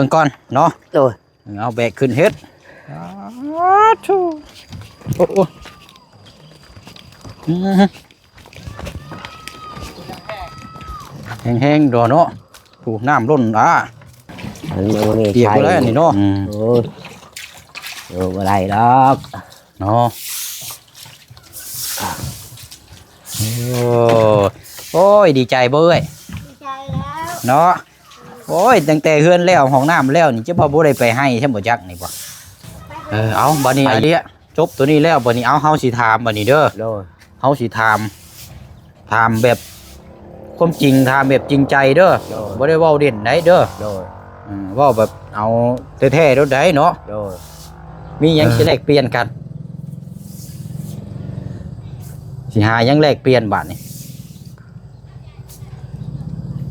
เบิ่งก่อนเนาะโดยเอาแบกขึ้นเฮ็ดชูโอ้โหแห้งๆดอเนาะถูกน้ำล้นเปียกไปแล้วนี่เนาะโอ้ยอะไรดอกเนาะโอ้ยดีใจเบ้ยดีใจแล้วเนาะโอ้ยตั้งแต่เฮือนแล้วห้องน้ำแล้วนี่จะพอบ่ได้ไปให้ใช่บ่จักนี่บ่เอาบัดนี้ไอเดียจบตัวนี้แล้วบัดนี้เอาเฮาสิถามบัดนี้เด้อเฮาสิถามแบบความจริงถามแบบจริงใจเด้อบ่ได้เว้าเด่นได้เด้อเว้าแบบเอาแท้ๆเด้อได้เนาะมีหยังสิแลกเปลี่ยนกันสิหาหยังแลกเปลี่ยนบาดนี้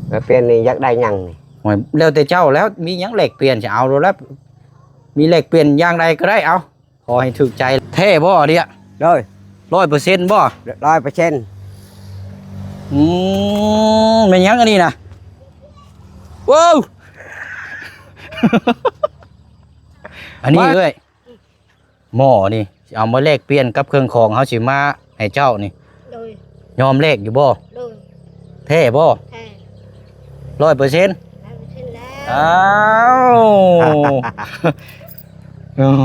แลกเปลี่ยนนี่อยากได้หยังนี่แล้วแต่เจ้าแล้วมีหยังแลกเปลี่ยนจะเอาแล้วมีแลกเปลี่ยนอย่างใดก็ได้เอาขอให้ถูกใจแท้บ่เด้อโดย 100% บ่ 100%แม่นหยังอันนี้นะว้าวอันนี้เอ้ยหม้อนี่เอามาแลกเปลี่ยนกับเครื่องของเฮาสิมาให้เจ้านี่โดยยอมแลกอยู่บ่โดยแท้บ่แท้ 100%100%แล้วอ้าว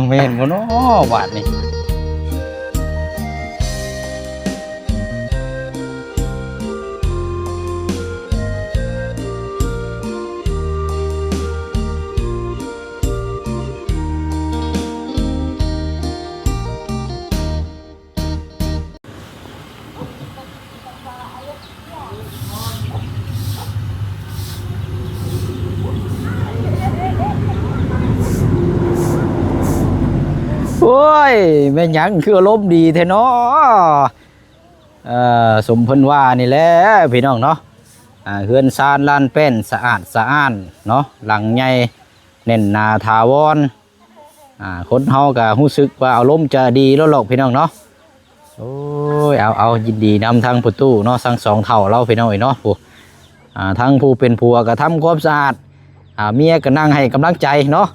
แม่นบ่เนาะบาดนี้โอ้ยแม่นหยังคืออารมณ์ดีแท้เนาะสมเพิ่นว่านี่แหละพี่น้องเนาะเฮือนซานลานเป็นสะอาดสะอ้านเนาะหลังใหญ่แน่นหนาถาวรคนเฮาก็รู้สึกว่าอารมณ์จะดีแล้วหรอกพี่น้องเนาะโอ้ยเอายินดีนำทางประตูเนาะทั้งสองเท่าเราพี่น้องเนาะผู้ทั้งผู้เป็นผัวก็ทำความสะอาดเมียก็นั่งให้กำลังใจเนาะ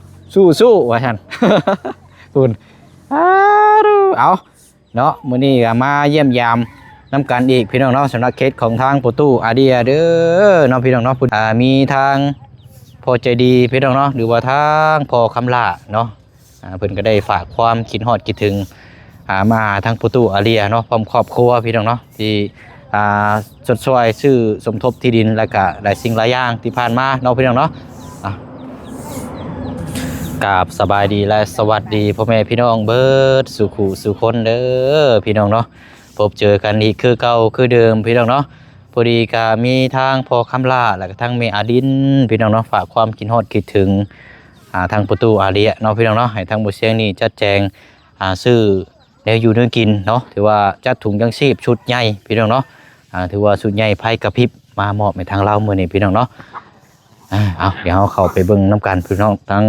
สู้ๆว่าซั่น คุณเอาเนาะมื้อนี้ก็มาเยี่ยมยามนำกันอีกพี่น้องเนาะสำหรับเคสของทางประตูอาเดียเด้อเนาะพี่น้องเนาะมีทางพอใจดีพี่น้องเนาะหรือว่าทางพอคำล่าเนาะเพิ่นก็ได้ฝากความคิดฮอดคิดถึงมาทางประตูอาเดียเนาะพร้อมครอบครัวพี่น้องเนาะที่สดช่วยซื้อสมทบที่ดินแล้วก็หลายสิ่งหลายอย่างที่ผ่านมาเนาะพี่น้องเนาะกราบสบายดีและสวัสดีพ่อแม่พี่น้องเบิดสุขุสุคนเด้อพี่น้องเนาะพบเจอกันอีกคือเก่าคือเดิมพี่น้องเนาะพอดีก็มีทางพอคำล่าแล้วก็ทางเมอาดินพี่น้องเนาะฝากความคิดฮอดคิดถึงทางประตูอาเรียเนาะพี่น้องเนาะให้ทางบุเชียงนี่จัดแจงซื้อแนวอยู่เนื้อกินเนาะถือว่าจัดถุงยังชีพชุดใหญ่พี่น้องเนาะถือว่าชุดใหญ่ไพ่กระพริบมามอบให้ทางเราเมื่อนี้พี่น้องเนาะเอาเดี๋ยวเข้าไปเบิ่งน้ำกันพี่น้องทั้ง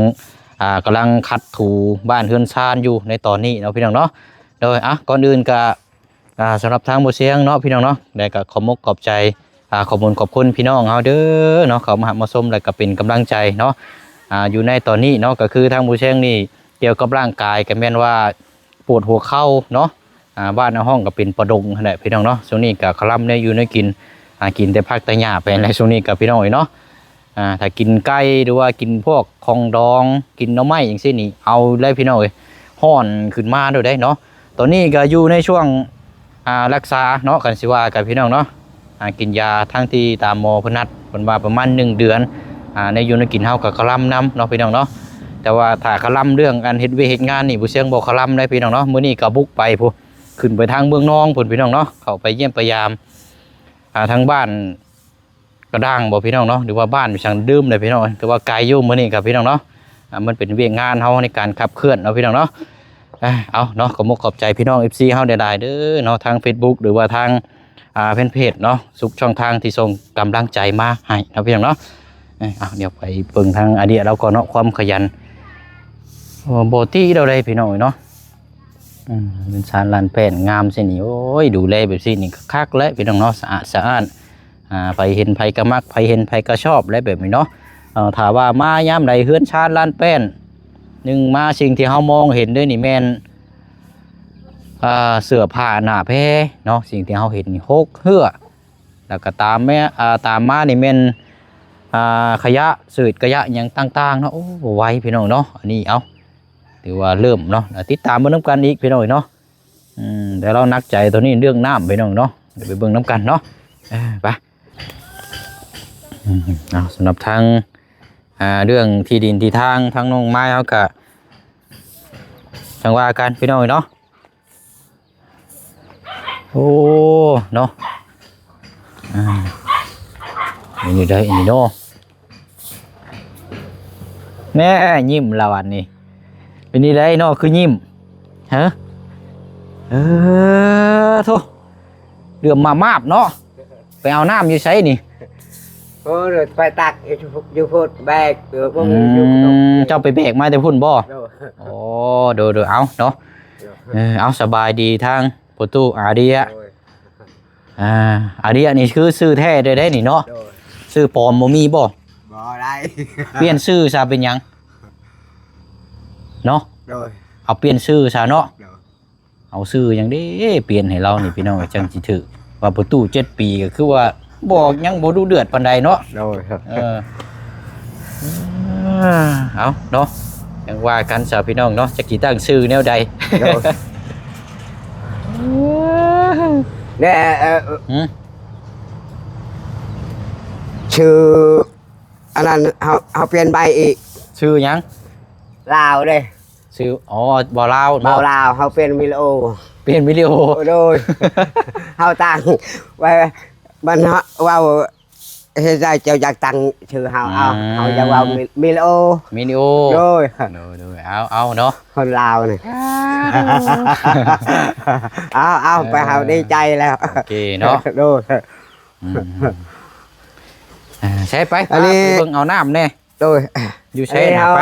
กำลังคัดถูบ้านเฮือนชานอยู่ในตอนนี้เนาะพี่น้องเนาะโดยก่อนอื่นก็สำหรับทางบุเชียงเนาะพี่น้องเนาะได้ก็ขอบมุกขอบใจขอบคุณขอบคุณพี่น้องเฮาเด้อเนาะเขามาหามาชมแล้วก็เป็นกำลังใจเนาะอยู่ในตอนนี้เนาะก็คือทางบุเชียงนี่เกี่ยวกับร่างกายก็แม่นว่าปวดหัวเข่าเนาะบ้านในห้องก็เป็นประดงนั่นแหละพี่น้องเนาะช่วงนี้ก็คลำเนี่ยอยู่ในกินกินแต่ผักแต่หญ้าไปอะไรช่วงนี้กับพี่น้องเนาะถ้ากินไก่หรือว่ากินพวกของดองกินหน่อไม้อย่างเช่นนี้เอาเลยพี่น้องห้อนขึ้นมาด้วยได้เนาะตอนนี้ก็อยู่ในช่วงรักษาเนาะกันสิว่ากับพี่น้องเนาะกินยาทั้งที่ตามหมอพนัดเป็นว่าประมาณ1 เดือนในอยู่ในกินเฮากับคลำน้ำเนาะพี่น้องเนาะแต่ว่าถ้าคลำเรื่องการเฮ็ดเวรงานนี่ผู้เชี่ยงบอกคลำได้พี่น้องเนาะมื้อนี้ก็บุกไปผู้ขึ้นไปทางเมืองนองพุ่นพี่น้องเนาะเข้าไปเยี่ยมพยายามทางบ้านกระด้างบอกพี่น้องเนาะหรือว่าบ้านช่างดื่มเลยพี่น้องแต่ว่าไกลอยู่มื้อนี้กับพี่น้องเนาะมันเป็นเวียงงานเฮาในการขับเคลื่อนเนาะพี่น้องเนาะเอาเนาะขอบคุณขอบใจพี่น้อง FC เฮาได้ๆเด้อเนาะทาง Facebook หรือว่าทางเพจเนาะทุกช่องทางที่ส่งกำลังใจมาให้เนาะพี่น้องเนาะเดี๋ยวไปเบิ่งทางอาเดียเราก็เนาะความขยันโบตี้เราได้พี่น้องเนาะเป็นชานลานแป้นงามสินี่โอ้ยดูแลแบบสินี่คักและพี่น้องเนาะสะอาดสะอ้านไปเห็นไผก็มักไปเห็นไผก็ชอบและแบบนี้เนาะ ถ้าว่ามายามใดเฮือนชาติล้านแป้นหนึ่งมาสิ่งที่เฮามองเห็นด้วยนี่แม่นเสื้อผ้าหน้าแพรเนาะสิ่งที่เฮาเห็นนี่หกเหือแล้วก็ตามตามมานี่แม่นขยะสืดขยะหยังต่างๆเนาะโอ้บ่ไหวพี่น้องเนาะอันนี้เอาถือว่าเริ่มเนาะติดตามเบิ่งน้ำกันอีกพี่น้องเนาะแต่เรานักใจตัวนี้เรื่องน้ำพี่น้องเนาะเดี๋ยวไปเบิ่งน้ำกันเนาะไปเอาสำหรับทางเรื่องที่ดินที่ทางน้องไม้เขาก็จังว่ากันพี่น้องเนาะโอ้เนาะนี่ได้นี่เนาะแน่ยิ้มละวันนี้เป็นนี่ได้เนาะคือยิ้มฮะโธ่เรื่องมาบเนาะไปเอาน้ำอยู่ใช้นี่โอ้เดี๋ยวไปตักอยู่พูดแบกเดี๋ยวพวกเจ้าไปแบกมาแต่พุ่นบ่โอ้ดูเอาเนาะเอาสบายดีทางประตูอาเดียอาเดียนี่คือซื้อแท้ได้นี่เนาะซื้อปลอมบ่มีบ่ได้เปลี่ยนชื่อซะเป็นหยังเนาะเอาเปลี่ยนชื่อซะเนาะเอาชื่อหยังเด้เปลี่ยนให้เรานี่พี่น้องจังสิถือว่าประตู7 ปีก็คือว่าบอกยังบ่ดูเดือดปานใดเนาะเอาเนาะยังว่ากันสาวพี่น้องเนาะจะกี่ตั้งชื่อแนวใดเนี่ยชื่ออันนั้นเขาเปลี่ยนใบอีกชื่อยังลาวเลยชื่อบ่ลาวเขาเปลี่ยนวิดีโอโดยเขาตั้งไว้มันว่าเฮ็ดได้เจ้าอยากตั้งชื่อเขาอยากว่าวิดีโอโดยเอาเนาะคนลาวนี่เอาไปเฮาดีใจแล้วโอเคเนาะโดยใช้ไปอันนี้เบิ่งเอาน้ำแน่โดยอยู่ใช้นะไป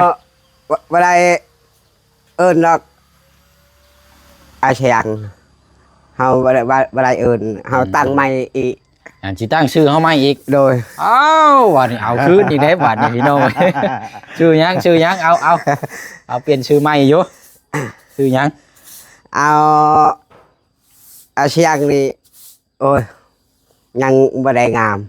บ่ได้เอิ้นดอกอาเชียงเฮาบ่ได้เอิ้นเฮาตั้งใหม่อีกสิตั้งชื่อเฮาใหม่อีกโดยวันนี้เอาคืนอีกได้บัดนี้พี่น้องชื่อยังเอาเปลี่ยนชื่อใหม่อยู่ชื่อยังเอาอาเชียงนี่โอ้ยยังบ่ได้งาม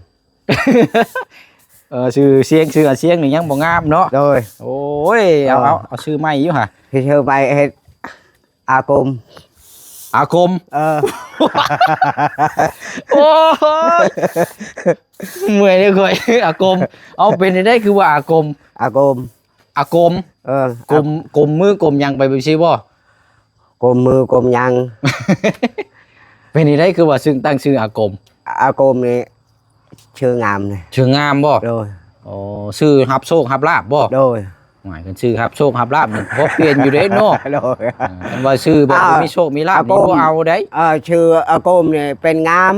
ชื่อเสียงอาเชียงนี่ยังบ่งามเนาะโดยโอ้ยเอาชื่อใหม่อยู่ฮะเฮ็ดไปเฮ็ดอาคมโอ้เมื่อยเลยค่อยอาคมเอาเป็นได้คือว่าอาคมกลมมือกลมยังไปซี่บ่กลมมือกลมยังเป็นได้คือว่าซึ่งตั้งชื่ออาคมนี่ชื่องามเลยชื่องามบ่โดยชื่อฮับโชคฮับลาบบ่โดยหมายกันชื่อครับโชคครับลาบนี่บ่เปลี่ยนอยู่เด้เนาะว่าชื่อแบบมีโชคมีลาบนี่บ่เอาได้ชื่ออาโกมนี่เป็นงาม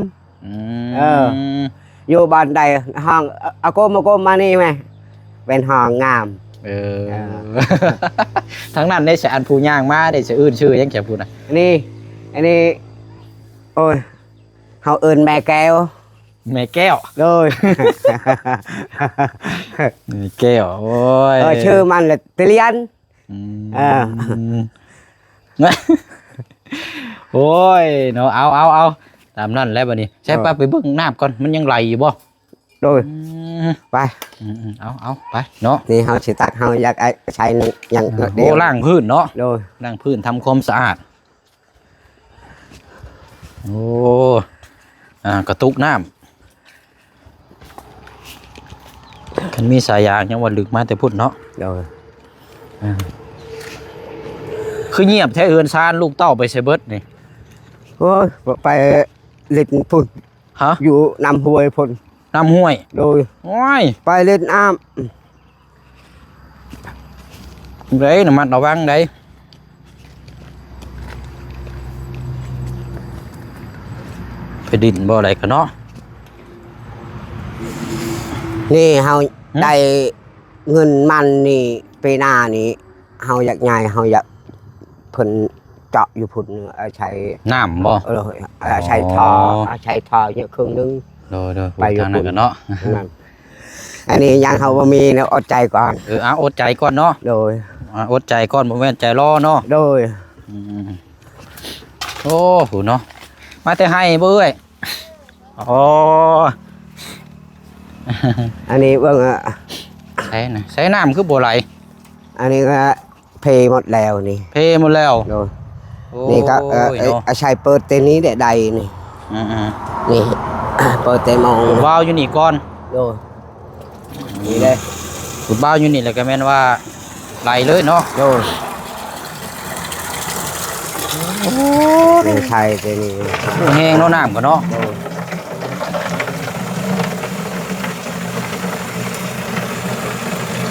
อยู่บ้านใดห้องอาโกมมานี่ไหมเป็นห้องงามทั้งนั้นได้สะอันผู้ย่างมาได้สะอื่นชื่อยังแค่พูดนะอันนี้โอ้ยเฮาเอิ้นแม่แก้วเลยแก้วโอ้ยชื่อมันเลยเตลียนโอ้ยเนาะเอาตามนั่นแล้วบัดนี้ใช่ป่ะไปเบิ่งน้ำก่อนมันยังไหลอยู่บ่โดยไปเอาไปเนาะนี่เฮาสิตักเฮาอยากใช้อย่างเดียวล้างพื้นเนาะโดยล้างพื้นทำความสะอาดโอ้กระตุกน้ำคันมีสายยางยังว่าลึกมาแต่พุ่นเนาะคือเงียบแท้เอินซานลูกเต้าไปเซเบิร์ตนี่โอ้ยไปเล่นพุ่นอยู่น้ำห้วยพุ่นน้ำห้วยโดยโอ้ยไปเล่นน้ำđấy là mặt đỏ văng đấy phải đỉnhบ่ได้กันเนาะนี่เฮาได้เงินมันนี่ปีหน้านี้เฮาอยากใหญ่เฮาอยากเพิ่นเจาะอยู่พุ่นใช้น้ำบ่ใช้ท่อเยอะครึ่งนึงโดยไปอยู่ทางนั้นกันเนาะ อันนี้ยังเขาบ่มีเนาะอดใจก่อน อดใจก่อนเนาะ โดย อดใจก่อนบ่แม่นใจรอเนาะ โดย อืมโอ้โหเนาะมาแต่ให้บ่เอ้ยอ๋อ อันนี้เบิ่งอะ ใช้น้ำคือบ่ไหล อันนี้ก็เพหมดแล้วนี่ เพหมดแล้ว โดย โอ้ นี่ก็ ยเนาะ ใช้เปิดเต็นนี้ได้ใดนี่ อืม นี่ เปิดเต็มอง ๆว้าวอยู่นี่ก่อน โดยนี่เลย ขุดว้าวอยู่นี่แล้วก็แม่นว่าไหลเลยเนาะ โดยนี่ใช้เต็นนี้ แห้งเนาะน้ำก็เนาะ โดย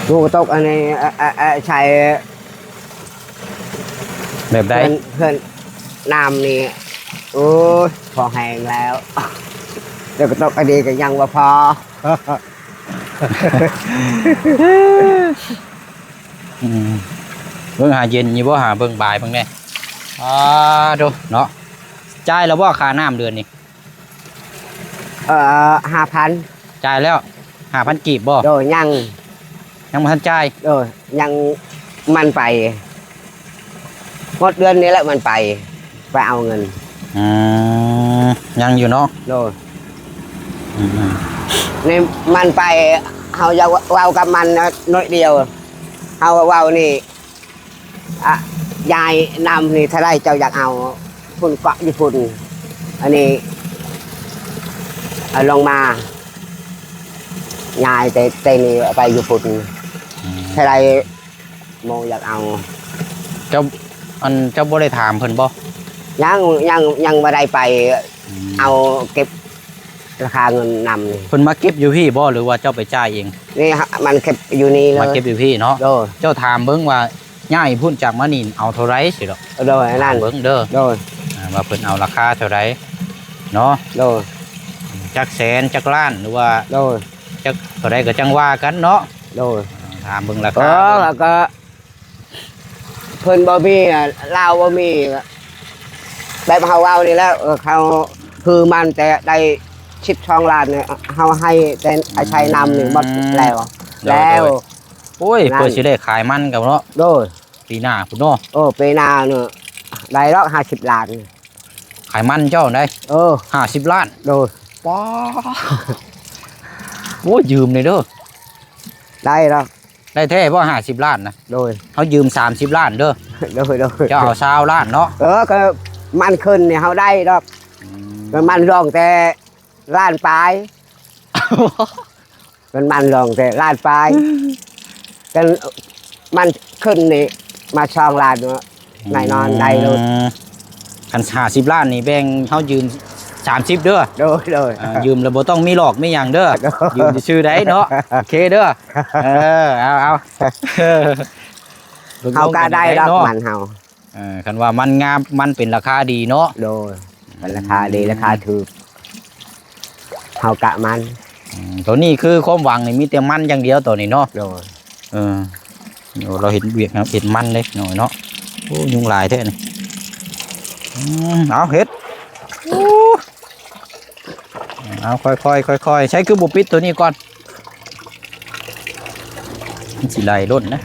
ลูกตกอันนี้ใช้ แบบใด เพื่อนน้ำนี่โอ้ยพอแห้งแล้วเดี๋ยวก็ตกอันนี้ก็ยังว่าพอ อืมเบิ่งหาเย็นอยู่บ่หาเบิ่งบ่ายเบิ่งแน่ดูเนาะจ่ายแล้วบ่ค่าน้ำเดือนนี้ 5,000 จ่ายแล้ว5,000กีบบ่ โดยยัง ยังบ่ทันจ่าย โดยยังมันไปหมดเดือนนี้แหละมันไปเอาเงิน อืมยังอยู่เนาะ โดย อืม นี่มันไปเขาจะเว้ากับมันน้อยเดียวเขาเว้านี่ยายนำนี่ถ้าได้เจ้าอยากเอาพุ่นเกาะญี่ปุ่นอันนี้เอาลงมายายแต่นี่ไปญี่ปุ่นถ้าได้โมอยากเอา เจ้าบ่ได้ถามเพิ่นบ่ ยังไม่ได้ไปเอาเก็บราคาเงินนำนี่ เพิ่นมาเก็บอยู่พี่บ่หรือว่าเจ้าไปจ่ายเอง นี่ฮะมันเก็บอยู่นี่เลย มาเก็บอยู่พี่เนาะ โดย เจ้าถามเบิ่งว่าย่ายพุ่นจากมานี่เอาเท่าไรสิดอก โดยนั่น เบิ่งเด้อ โดย ว่าเพิ่นเอาราคาเท่าไรเนาะ โดย จักแสนจักล้านหรือว่า โดย จักเท่าไรก็จังว่ากันเนาะ โดย ถามเบิ่งรา ก็ คา แล้วก็เพิ่นบ่มีลาวบ่มีแบบเฮาเอานี่แล้วเขาคือมันแต่ได้12 ล้านเนี่ยเฮาให้แต่ใช้นำนี่หมดแล้ว โอ้ยเพื่อสิได้ขายมันกับเนาะ โดย ปีหน้าพุ่นเนาะ โอ้ปีหน้าเนี่ยได้รอก50 ล้าน ขายมันเจ้าได้ 50 ล้าน โดย ป้าโอ้ยยืมเลยเด้อ ได้แล้ว ได้แท้บ่50 ล้านนะ โดย เขายืม30 ล้านเด้อ โดยเจ้าเอา20 ล้านเนาะ ก็มันขึ้นเนี่ยเฮาได้ดอกมันรองแต่ล้านปลาย มันรองแต่ล้านปลายกันมันขึ้นนี่มา2 ล้านเนาะแน่นอนได้เลย คัน50 ล้านนี่แบ่งเขายืม30เด้อ โดย ยืมแล้วบ่ต้องมีหลอกมีหยังเด้อยืมชื่อได้เนาะโอเคเด้อเอา เฮาก็ได้ดอกมันเฮา คันว่ามันงามมันเป็นราคาดีเนาะ โดยมันราคาดีราคาถูกเฮากะมัน ตัวนี้คือความหวังนี่มีแต่มันอย่างเดียวตัวนี้เนาะ โดย เราเห็นเวียกครับเห็นมันเลยหน่อยเนาะโอ้ยุงลายแท้นี่เอาเฮ็ดเอาค่อยใช้คือบุปิดตัวนี้ก่อนมันสิไหลล้นนะ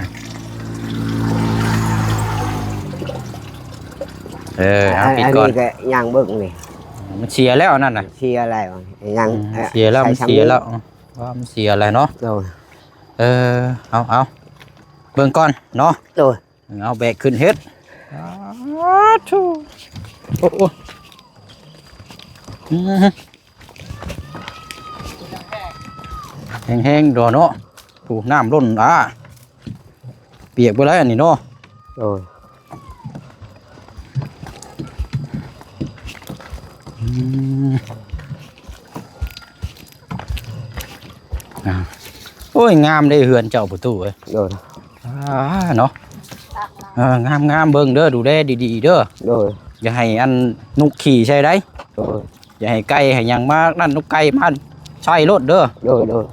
เอาปิดก่อน อันนี้ก็ยังเบิ่งนี่ มันเสียแล้วนั่นน่ะ เชียร์อะไรวะยัง เสียแล้วมันเสียแล้วว่ามันเสียอะไรเนาะ โดย เอาเบิ่งก่อนเนาะ โดย เอาแบกขึ้นเฮ็ดแห้งๆดอเนาะถูกน้ำล้นเปียกไปแล้วอันนี้เนาะ โดย โอ้ยงามได้เฮือนเจ้าประตูเอ้ย โดย เนาะงามเบิ่งเด้อดูแลดีๆเด้อ โดย อย่าให้อันนุกขี่ใช่ได้ โดย อย่าให้ไก่ให้หยังมานั่นนุกไก่มาใช่รถเด้อ โดยโดย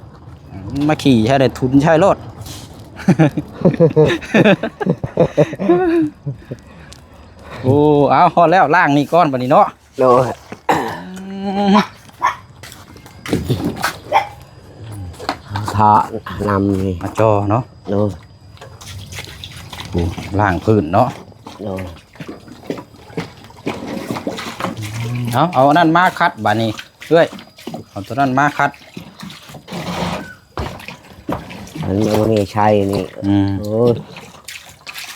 มาขี่ใช่ได้ทุนใช่รถ โอ้เอาพอแล้วล่างนี่ก้อนบัดนี้เนาะ โดย ส ขอนำนี่ มาจ่อเนาะ โดย กูล่างพื้นเนาะ โดย เอานั่นมาคัดบานี้ด้วยเอาตัวนั้นมาคัด อันนี้ไม่ใช่นี่ โอ้ย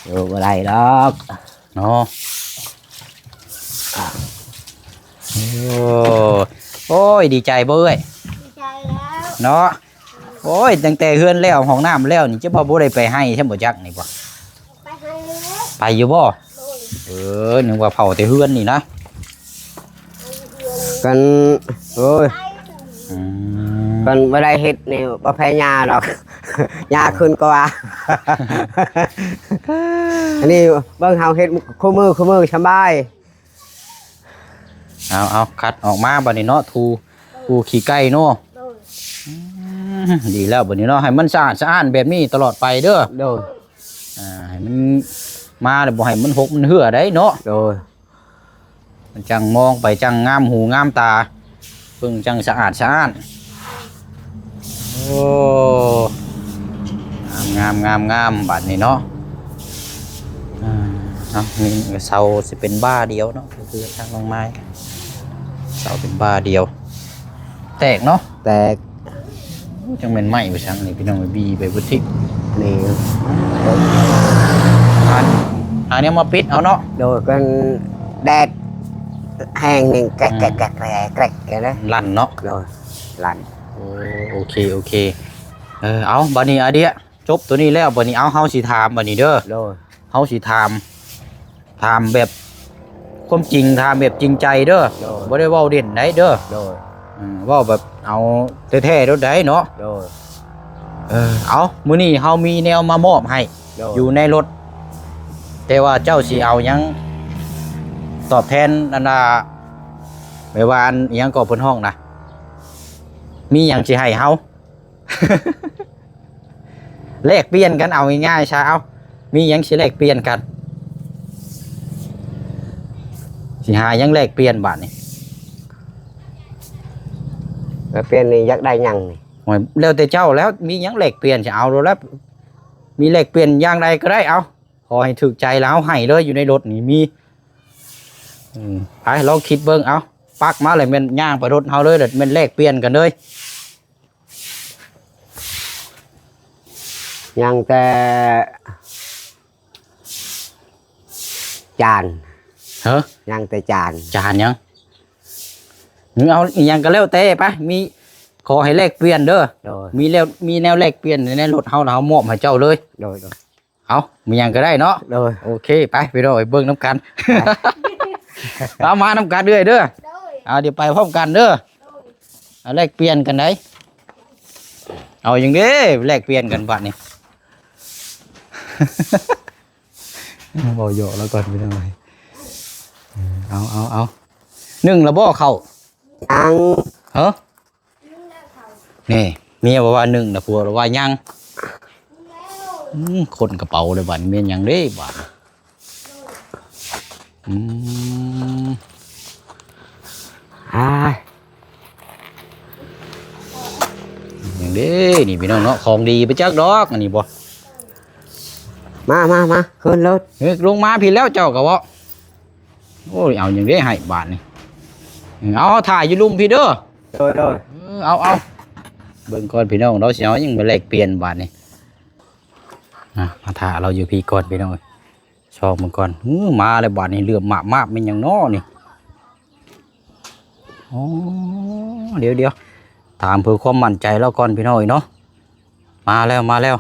โอ้อะไรดอก เนาะโอ้ยดีใจบ่เอ้ย ดีใจแล้ว เนาะโอ้ยตั้งแต่เฮือนแล้วห้องน้ำแล้วนี่จะบ่ได้ไปให้ใช่บ่จักนี่บ่ ไปให้แล้ว ไปอยู่บ่ โดย นึกว่าเผาแต่เฮือนนี่นะ กันโอ้ย ไป อืม กันไม่ได้เฮ็ดนี่บ่แพ้ยาดอก ยาขึ้นกว่า อันนี้เบิ่งเฮาเฮ็ดคู่มือสบาย เอาคัดออกมาบัดนี้เนาะทูขี้ไก่เนาะ โดย ดีแล้วบัดนี้เนาะให้มันสะอาดสะอ้านแบบนี้ตลอดไปเด้อ โดย ให้มันมาแล้วบ่ให้มันหกมันเหือได้เนาะ โดย มันจังมองไปจังงามหูงามตาเพิ่งจังสะอาดสะอ้านโอ้งามบัดนี้เนาะนี่เสาสิเป็นบ้าเดียวเนาะก็คือทางลงไม้เสาเป็นบ้าเดียวแตกเนาะ แต่ จังเป็นไหม้ไปช่างนี่พี่น้องไปบีไปพุทธิ นี่ อันนี้มาปิดเอาเนาะ โดยกันแดดแห้งนี่แกะนะ ลั่นเนาะ โดยลั่น โอเคเอาบัดนี้อะเดียจบตัวนี้แล้วบัดนี้เอาเฮาสิถามบัดนี้เด้อ โดย เฮาสิถามแบบความจริงถามแบบจริงใจเด้อบ่ได้เว้าเด่นได้เด้อ โดย เว้าแบบเอาแท้ๆเด้อได้เนาะ โดย เอามื้อนี้เฮามีแนวมามอบให้ โดย อยู่ในรถแต่ว่าเจ้าสิเอาหยังตอบแทนอันน่ะไม่ว่าอันอิหยังก็เพิ่นห้องนะมีหยังสิให้เฮา แลกเปลี่ยนกันเอาง่ายๆชาเอามีหยังสิแลกเปลี่ยนกันสิหาหยังแลกเปลี่ยนบาดนี่ แล้วเป็นนี่อยากได้หยังนี่ โอ้ยแล้วแต่เจ้าแล้วมีหยังแลกเปลี่ยนสิเอาแล้วมีแลกเปลี่ยนอย่างใดก็ได้เอาขอให้ถูกใจแล้วให้เลยอยู่ในรถนี่มีไปลองคิดเบิ่งเอาปักมาเลยแม่นย่างไปรถเฮาเลยเด้อแม่นแลกเปลี่ยนกันเลย ยังแต่จาน เฮ้อ ยังแต่จาน จานยังมึงเอาอีหยังก็แล้วแต่ไปมีขอให้แลกเปลี่ยนเด้อ โดย มีแนวแลกเปลี่ยนในรถเฮาแล้วเฮามอบให้เจ้าเลย โดย เอามีหยังก็ได้เนาะ โดย โอเคไปพี่น้องไปเบิ่งน้ำกัน เอามาน้ำกันเด้อเด้อ โดย เอาเดี๋ยวไปพร้อมกันเด้อเอาแลกเปลี่ยนกันได้เอาอย่างนี้แลกเปลี่ยนกันบัดนี้ บอกโยกแล้วก่อนพี่น้องเอานึ่งระบ่เข้า ยัง เฮ้อนี่เมียบอกว่าหนึ่งนะผัวบอกว่ายังคนกระเป๋าเลยบัดเมียนยังเด้บัดม อย่างนี้นี่พี่น้องเนาะของดีไปจักดอกอันนี้บ่ มาขึ้นรถ เฮ้ยลงมาพี่แล้วเจ้าก็บ่โอ้ยเอาอย่างนี้ให้บาทนี่เอาถ่ายอยู่ลุมพี่เด้อ โดย เอาเบิ่งก่อนพี่น้องเราสิเอายังมาแลกเปลี่ยนบาทนี่มาถ่าเราอยู่พี่ก่อนพี่น้องชอบมันก่อนมาเลยบาทนี่เลือมมากเป็นอย่างน้อนี่อ๋อเดี๋ยวถามเพื่อความมั่นใจแล้วก่อนพี่น้อยเนาะมาแล้ว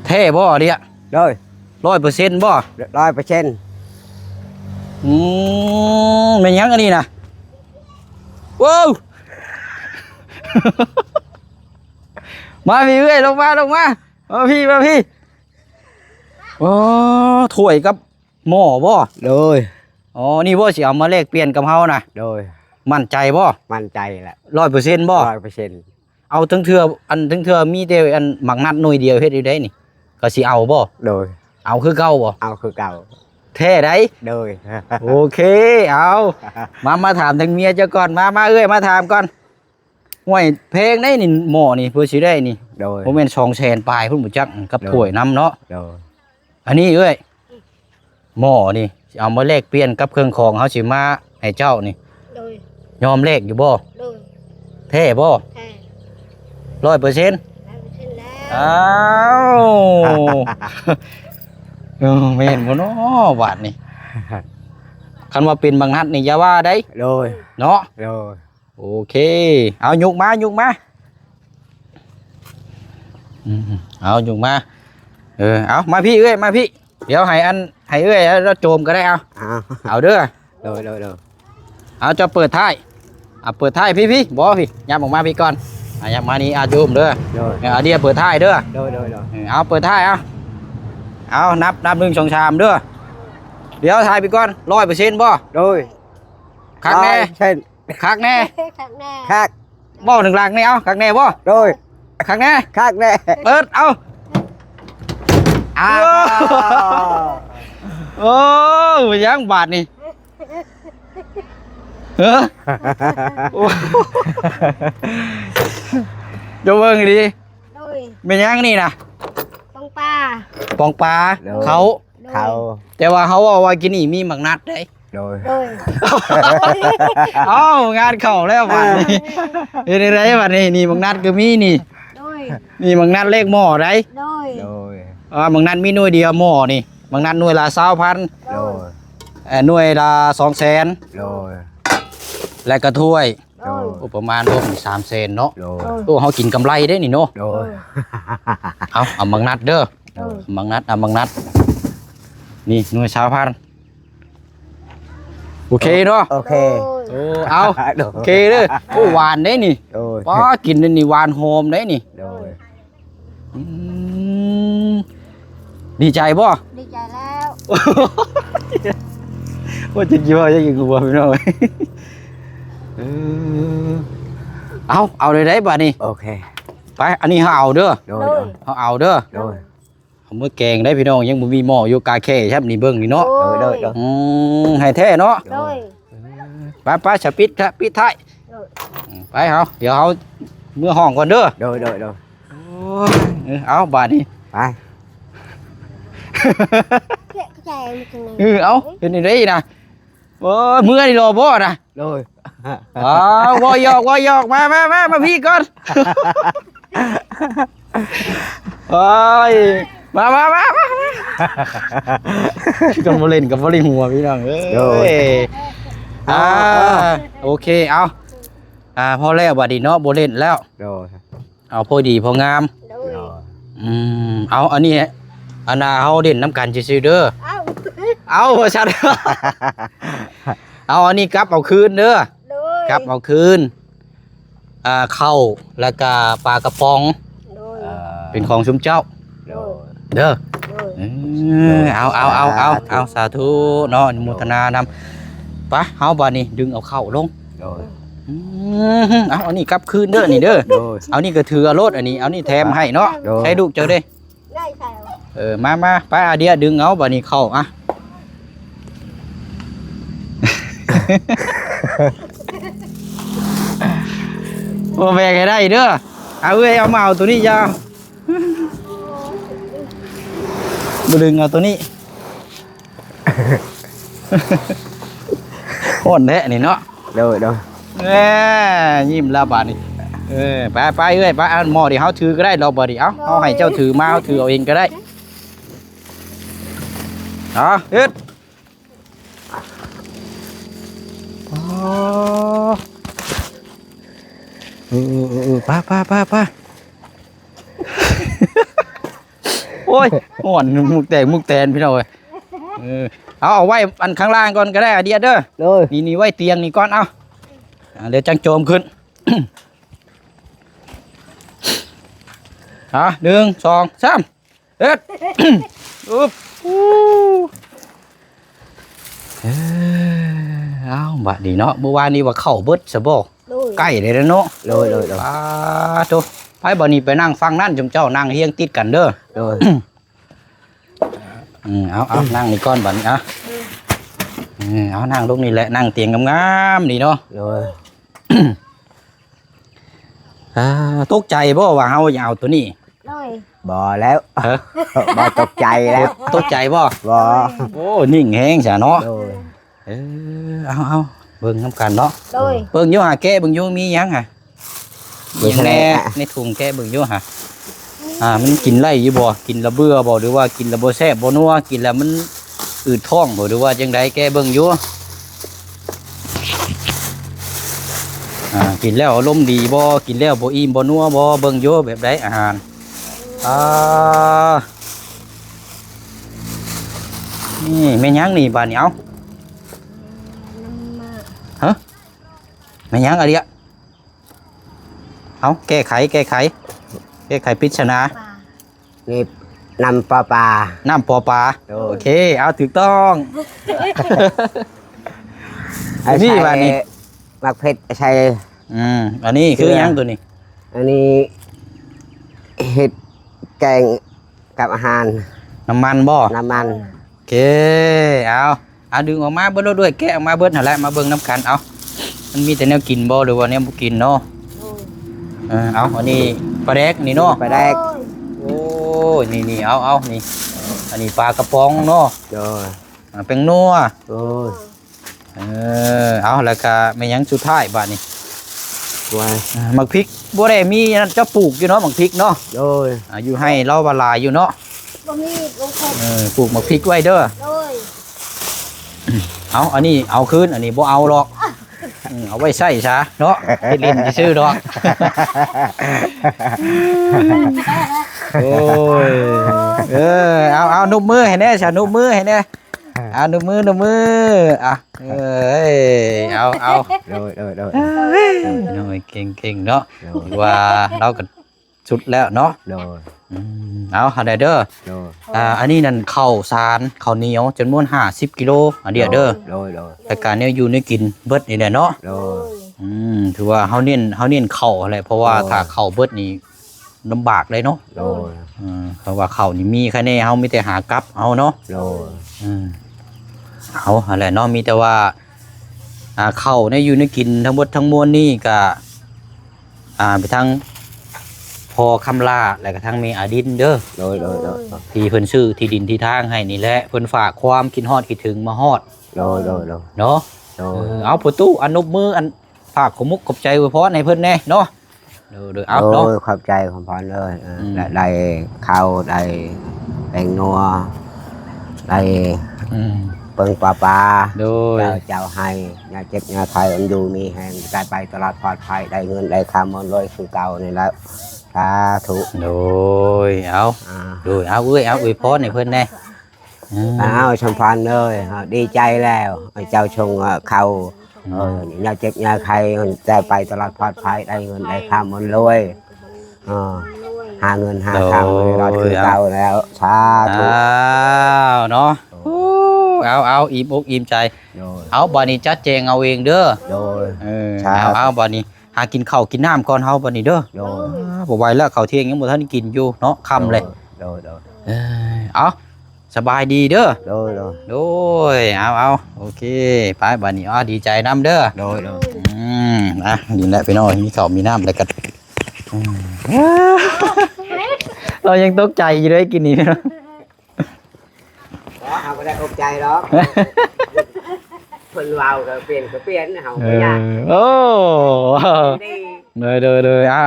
เท่บ่เดีย โดย 100%บ่ 100% เป็นหยังอันนี้นะว้าว มาพี่เอ้ยลงมาพี่โอ้ถ้วยกับหม้อบ่ โดย อ๋อนี่บ่สิเอามาแลกเปลี่ยนกับเฮานะ โดย มั่นใจบ่ มั่นใจแหละ 100%บ่ 100% เอาทั้งเทื่อทั้งเทื่อมีแต่อันหมักนัดหน่วยเดียวเฮ็ดอยู่ได้นี่ก็สิเอาบ่ โดย เอาคือเก่าบ่ เอาคือเก่า แท้ได้ โดย โอเคเอามาถามทางเมียเจ้าก่อนมาเอ้ยมาถามก่อน ห่วยเพลงได้นี่หม้อนี่เพื่อสิได้นี่ โดย บ่แม่น200,000ปลายพุ่นบ่จักกับถ้วยน้ำเนาะ โดย อันนี้เอ้ยหม้อนี่สิเอามาแลกเปลี่ยนกับเครื่องของเฮาสิมาให้เจ้านี่ โดย ยอมแลกอยู่บ่ โดย แท้บ่ แท้ 100% แล้วเช่นแล้ว อ้าวแม่นบ่เนาะบาดนี่คันว่าเป็นบางนัดนี่อย่าว่าได้ โดย เนาะ โดย โอเคเอายุกมาเอายุกมาเอามาพี่เอ้ยมาพี่เดี๋ยวให้เอ้ยแล้วโจมก็ได้เอาเด้อ โดยโดยโดย เอาจะเปิดท้ายเปิดท้ายพี่บ่พี่ยับออกมาพี่ก่อนยับมานี่โจมเด้อ โดย เอาเดี๋ยวเปิดท้ายเด้อ โดยโดยโดย เอาเปิดท้ายเอานับ1 2 3เด้อเดี๋ยวท้ายพี่ก่อน100%บ่ โดย คักแน่ เช่น คักแน่ ข้างหน้า คัก บ่1 ลักนี่เอาคักแน่บ่ โดย คักแน่ คักแน่ เปิดเอา อ้าว โอ้ยยังบาทนี่เฮ้อโอ้ดูเบิ่งดี โดย เป็นยังนี่นะ ปองป้า ปองปลาเขา เขา แต่ว่าเขาว่ากินนี่มีหมักนัดได้ โดย โดย เอ้างานเข้าแล้วบาทนี่เฮ็ดได้บาทนี่นี่หมักนัดก็มีนี่ โดย นี่หมักนัดเลขหม้อได้ โดย โดย หมักนัดมีหน่วยเดียวหม้อนี่หมักนัดหน่วยละ20,000 โดย หน่วยละ200,000 โดย และก็ถ้วย โดย ประมาณรวม300,000เนาะ โดย โอ้เขากินกำไรได้นี่เนาะ โดย เอาบางนัดเด้อ โดย บางนัดนี่หน่วย20,000โอเคเนาะ โอเค โอ้เอา โดย โอเคเด้อโอ้หวานได้นี่ โดย ป้ากินนี่หวานหอมได้นี่ โดย อืมดีใจบ่ ดีใจแล้ว ว่าจะยั่วจะยิงกูบ่พี่น้องเออเอาเลยได้บ่นี่ โอเค ไปอันนี้เฮาเอาเด้อ โดย เฮาเอาเด้อ โดย เอามื่อแกงได้พี่น้องยังบ่มีหม้ออยู่กาแค่ครับนี่เบิ่งนี่เนาะ โดย ให้แท้เนาะ โดย ไปจะปิดครับปิดท้าย โดย ไปเฮาเดี๋ยวเฮาเมื่อห้องก่อนเด้อ โดยโดยโดย เอาบาดนี้ ไป เจ๊ใจมันจังเลย เอาเป็นนี่ได้นะโอ้ยเมื่อนี่รอบ่นะ โดย วอยอกมาพี่ก่อนโอ้ยมากันบ่เล่นกับบ่เล่นหัวพี่น้องเอ้ยโอเคเอาพอแล้วบัดนี้เนาะบ่เล่นแล้ว โดย เอาพอดีพองาม โดย เอาอันนี้อันน่ะเฮาเด่นน้ำกันซื่อๆเด้อ เอ้า เอาชัด เอาอันนี้กลับเอาคืนเด้อ โดย กลับเอาคืนเข้าวแล้วก็ปลากระป๋อง โดย เป็นของชุมเจ้า โดย เด้อ โดย เอาสาธุเนาะอนุโมทนานำไปเฮาบัดนี้ดึงเอาเข้าลง โดย เอาอันนี้กลับคืนเด้อนี่เด้อ โดย เอานี่ก็ถือเอารถอันนี้เอานี่แถมให้เนาะ โดย ใช้ลูกเจ้าเด้ ได้ใช่ มาไปเดี๋ยวดึงเอาบัดนี้เข้าโอ้แบกให้ได้เด้อเอาเอามาเอาตัวนี้จ้าบ่ดึงเอาตัวนี้โอนแท้นี่เนาะ โดยโดย ยิ้มแล้วบาดนี้ไปไปอันหม้อดิเฮาถือก็ได้เราบ่ดิเอาให้เจ้าถือมาเฮาถือเอาเองก็ได้เฮ็ดไปโอ้ยห่อนมุกแตนพี่น้องเอ้ยเอาไว้อันข้างล่างก่อนก็ได้เดียวเด้อ โดย นี่ไว้เตียงนี่ก่อนเอาเดี๋ยวจังโจมขึ้น 1 2 3เฮ็ด อุ๊บเอาบัดนี้เนาะเมื่อวานนี้ว่าเข้าเบิดซะบ่ โดย ใกล้เลยเนาะ โดยโดยโดย โตไปบ่นี้ไปนั่งฟังนั่นจมเจ้านั่งเฮียงติดกันเด้อ โดย เอานั่งนี่ก่อนบัดนี้เอานั่งลงนี่แหละนั่งเตียงงามๆนี่เนาะ โดย ตกใจบ่ว่าเฮาจะเอาตัวนี้ โดย บ่แล้ว ฮะ บ่ตกใจแล้ว ตกใจบ่ บ่ โอ้นิ่งแฮงซะเนาะ โดย เอาเบิ่งนํกันเนาะ โดย เบิ่งอยู่หาแกะเบิ่งอยู่มีหยังหะมีหยังแน่ในถุงแกะเบิ่งอยู่หะมันกินไล่อยู่บ่กินและเบื่อบ่หรือว่ากินและบ่แซ่บบ่นัวกินแล้วมันอืดท้องบ่หรือว่าจังไดแกะเบิ่งอยู่กินแล้วอารมณ์ดีบ่กินแล้วบ่อิ่มบ่นัวบ่เบิ่งอยู่แบบใดอาหารนี่แม่นหยังนี่บาดนี้เอา น้ำมา แม่นหยังอะเดียเอาแก้ไขปริศนา ปลา นี่นำปลาปลา น้ำปอปลา โอ้ย โอเคเอาถูกต้อง ไอ้ นี่ ใส่ บาดนี้ มักเพชรใส่ อันนี้คือหยังตัวนี้ อันนี้เห็ดแกงกับอาหาร น้ำมันบ่ น้ำมัน โอเคเอาดึงออกมาเบิดแล้วด้วยแกะออกมาเบิดหั่นแหละมาเบิ่งน้ำกันเอามันมีแต่แนวกินบ่หรือว่าแนวบ่กินเนาะ โดย เอาอันนี้ปลาแดกนี่เนาะ ปลาแดก โอ้ยนี่เอานี่อันนี้ปลากระป๋องเนาะ โดย เป็นนัว โอ้ย เอาแล้วก็ไม่ยังสุดท้ายบาดนี้ ไว้ หมักพริกบ่ได้มีนั่นเจะปลูกอยู่เนาะหมักพริกเนาะ โดย อยู่ให้เราบาลายอยู่เนาะ บะหมี่ลงคม ปลูกหมักพริกไว้เด้อ โดย เอาอันนี้เอาคืนอันนี้บ่เอาหรอกเอาไว้ใส่ซะเนาะเฮ็ดเล่นซื่อๆดอกโอ้ยเอานุบมือให้แน่ซะนุบมือให้แน่นุบมือเอ้ยเอา โดย น้อยเก่งเนาะว่าเราก็สุดแล้วเนาะ โดย เอาหาได้เด้อ โดย อันนี้นั่นข้าวสารข้าวเหนียวจำนวน50กิโลอันเดียวเด้อ โดย แต่การเนี่ยอยู่ในกินเบิดนี่แหละเนาะ โด โด ย ย ถือว่าเฮาเน้นข้าวอะไรเพราะว่าถ้าข้าวเบิดนี่ลำบากเลยเนาะ โดย เพราะว่าข้าวนี่มีแค่นี้เฮามีแต่หากับเอาเนาะ โดย เอาอะไรเนาะมีแต่ว่าข้าวเนี่ยอยู่ในกินทั้งหมดทั้งมวลนี่ก็ไปทางพอคำลาแล้วก็ทางเมอาดินเด้อ โดย ที่เพิ่นซื้อที่ดินที่ทางให้นี่แหละเพิ่นฝากความคิดฮอดคิดถึงมาฮอด โดย เนาะเอาประตูอันนบมืออันฝากขมุกขอบใจอวยพรให้เพิ่นแน่เนาะเด้อเอาเนาะ ขอบใจของพรเลยได้ข้าวได้แป้งนัวได้เปิงปลา โดย เจ้าให้ยาเจ็บยาไทยอันอยู่มีแห่งได้ไปตลาดปลอดภัยได้เงินได้คำมันรวยคือเก่านี่แล้วสาธุ โดยเอาโดยเอาอวยพรให้เพิ่นแน่ เอาชมพันเลยดีใจแล้วเจ้าชงเขายาเจ็บยาไข้ได้ไปตลาดปลอดภัยได้เงินได้คำมันรวยหาเงินหาคำรอดคือเก่าแล้วสาธุ เนาะเอาอิ่มอกอิ่มใจเอาบัดนี้จัดแจงเอาเองเด้อ โดย เอาบัดนี้หากินข้าวกินน้ำก่อนเฮาบัดนี้เด้อ โดย บ่ไหวแล้วข้าวเที่ยงยังบ่ทันได้กินอยู่เนาะค่ำเลย โดย เอาสบายดีเด้อ โดย โดยเอาโอเคไปบัดนี้ดีใจน้ำเด้อ โดย ดีแล้วพี่น้องมีข้าวมีน้ำแล้วก็เรายังตกใจอยู่เลยกินนี่พี่น้อง เอาไปได้อกใจหรอกคนเราก็เปลี่ยนเขาไม่ยาก โอ้ ดี เลยเอา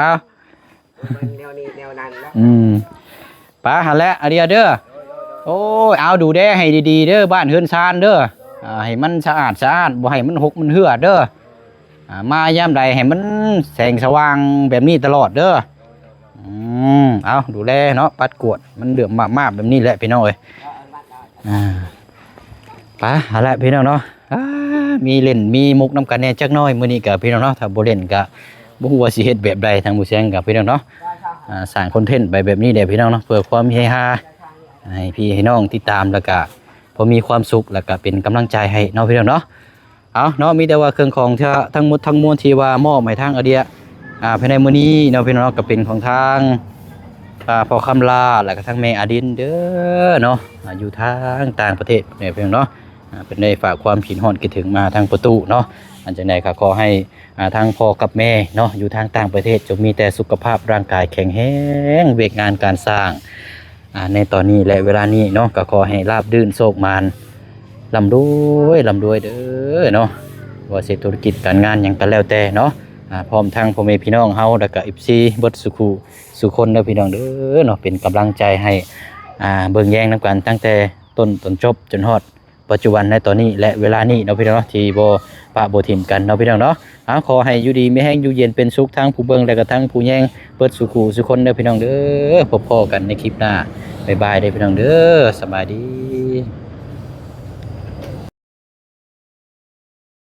มันแนวนี้แนวนั้นแล้ว ป้าหันแล้วอันเดียวเด้อโอ้ยเอาดูแลให้ดีๆเด้อบ้านเฮือนซานเด้อให้มันสะอาดบ่ให้มันหกมันเหือดเด้อมายามใดให้มันแสงสว่างแบบนี้ตลอดเด้อเอาดูแลเนาะปัดกวดมันเดือดมากๆแบบนี้แหละพี่น้องเอ้ยป้าหันแล้วพี่น้องเนาะมีเล่นมีมุกน้ำกันแน่จักน้อยมื้อนี้กับพี่น้องเนาะถ้าบ่เล่นก็บ่ฮู้ว่าสิเฮ็ดแบบใดทางผู้เสียงกับพี่น้องเนาะสร้างคอนเทนต์ไปแบบนี้เด้พี่น้องเนาะเพื่อความเฮฮาให้พี่ให้น้องติดตามแล้วก็พอมีความสุขแล้วก็เป็นกำลังใจให้เนาะพี่น้องเนาะเอาเนาะมีแต่ว่าเครื่องของทั้งหมดทั้งมวลที่ว่ามอบให้ทางอเดียภายในมื้อนี้เนาะพี่น้องเนาะก็เป็นของทางพอคำลาแล้วก็ทางแม่อดินเด้อเนาะอยู่ทางต่างประเทศเนี่ยพี่น้องเนาะเป็นได้ฝากความคิดฮอดคิดถึงมาทางประตูเนาะ อันจังไดก็ขอให้ทางพ่อกับแม่เนาะอยู่ทางต่างประเทศจงมีแต่สุขภาพร่างกายแข็งแรงเวกงานการสร้างในตอนนี้และเวลานี้เนาะก็ขอให้ราบรื่นโชคมานร่ำรวยเด้อเนาะว่าสิธุรกิจการงานหยังก็แล้วแต่เนาะพร้อมทั้งพ่อแม่พี่น้องเฮาแล้วก็ FC เบิดสุคนเด้อพี่น้องเด้อเนาะเป็นกำลังใจให้เบิ่งแย่งนํกันตั้งแต่ต้นจบจนฮอดปัจจุบันในตอนนี้และเวลานี้เนาะพี่น้องเนาะที่บ่ปะบ่ทิ่มกันเนาะพี่น้องเนาะขอให้อยู่ดีมีแห้งอยู่เย็นเป็นสุขทั้งผู้เบิ่งและก็ทั้งผู้แย่งเบิดสุคนเด้อพี่น้องเด้อพบกันในคลิปหน้าบ๊ายบายเด้อพี่น้องเด้อสบายดี